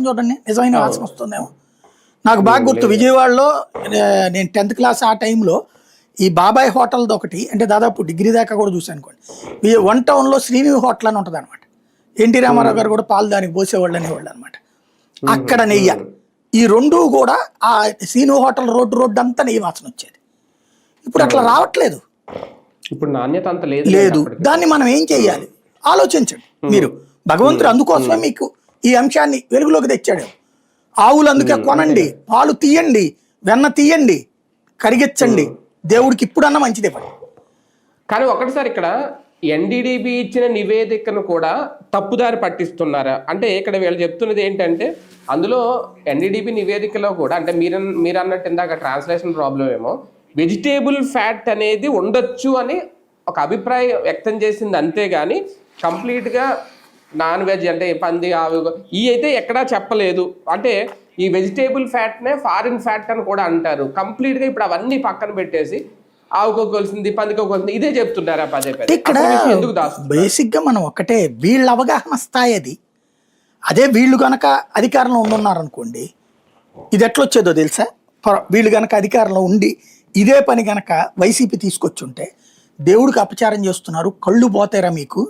చూడండి నిజమైన వాసన వస్తుందేమో. నాకు బాగా గుర్తు విజయవాడలో నేను 10th క్లాస్ ఆ టైంలో ఈ బాబాయ్ హోటల్ది ఒకటి, అంటే దాదాపు డిగ్రీ దాకా కూడా చూసాను అనుకోండి. 1 టౌన్లో శ్రీని హోటల్ అని ఉంటుంది అనమాట. ఎన్టీ రామారావు గారు కూడా పాలు దానికి పోసేవాళ్ళు అనేవాళ్ళు అనమాట. అక్కడ నెయ్యి ఈ రెండు కూడా ఆ శ్రీను హోటల్ రోడ్డు అంతా నెయ్యి వాసన వచ్చేది. ఇప్పుడు అట్లా రావట్లేదు. ఇప్పుడు నాణ్యత అంత లేదు. దాన్ని మనం ఏం చెయ్యాలి ఆలోచించండి మీరు. భగవంతుడు అందుకోసమే మీకు ఈ అంశాన్ని వెలుగులోకి తెచ్చాడు. ఆవులు అందుకే కొనండి, పాలు తీయండి, వెన్న తీయండి, కరిగించండి, దేవుడికి ఇప్పుడన్నా మంచిదే పడి. కానీ ఒకటిసారి ఇక్కడ ఎన్డీడీబీ ఇచ్చిన నివేదికను కూడా తప్పుదారి పట్టిస్తున్నారా అంటే ఇక్కడ వీళ్ళు చెప్తున్నది ఏంటంటే అందులో ఎన్డీడీబీ నివేదికలో కూడా అంటే మీరు అన్నట్టు ఇందాక ట్రాన్స్లేషన్ ప్రాబ్లం ఏమో వెజిటేబుల్ ఫ్యాట్ అనేది ఉండొచ్చు అని ఒక అభిప్రాయం వ్యక్తం చేసింది, అంతేగాని కంప్లీట్గా నాన్ వెజ్ అంటే పంది ఆవు ఈ అయితే ఎక్కడా చెప్పలేదు. అంటే ఈ వెజిటేబుల్ ఫ్యాట్నే ఫారిన్ ఫ్యాట్ అని కూడా అంటారు. కంప్లీట్గా ఇప్పుడు అవన్నీ పక్కన పెట్టేసి ఆవుకోగలిసింది పందికోగలిసింది ఇదే చెప్తున్నారా పదే పదే. ఇక్కడ బేసిక్గా మనం ఒకటే, వీళ్ళ అవగాహన స్థాయి అది. అదే వీళ్ళు కనుక అధికారంలో ఉన్నారనుకోండి ఇది ఎట్లొచ్చేదో తెలుసా. వీళ్ళు కనుక అధికారంలో ఉండి ఇదే పని కనుక వైసీపీ తీసుకొచ్చుంటే దేవుడికి అపచారం చేస్తున్నారు, కళ్ళు పోతారా మీకు,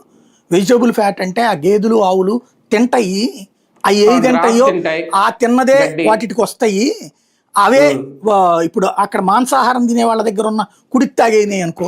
వెజిటబుల్ ఫ్యాట్ అంటే ఆ గేదెలు ఆవులు తింటాయి, అవి ఏది తింటాయో ఆ తిన్నదే వాటికి వస్తాయి, అవే ఇప్పుడు అక్కడ మాంసాహారం తినే వాళ్ళ దగ్గర ఉన్న కుడికి తాగేనాయి అనుకో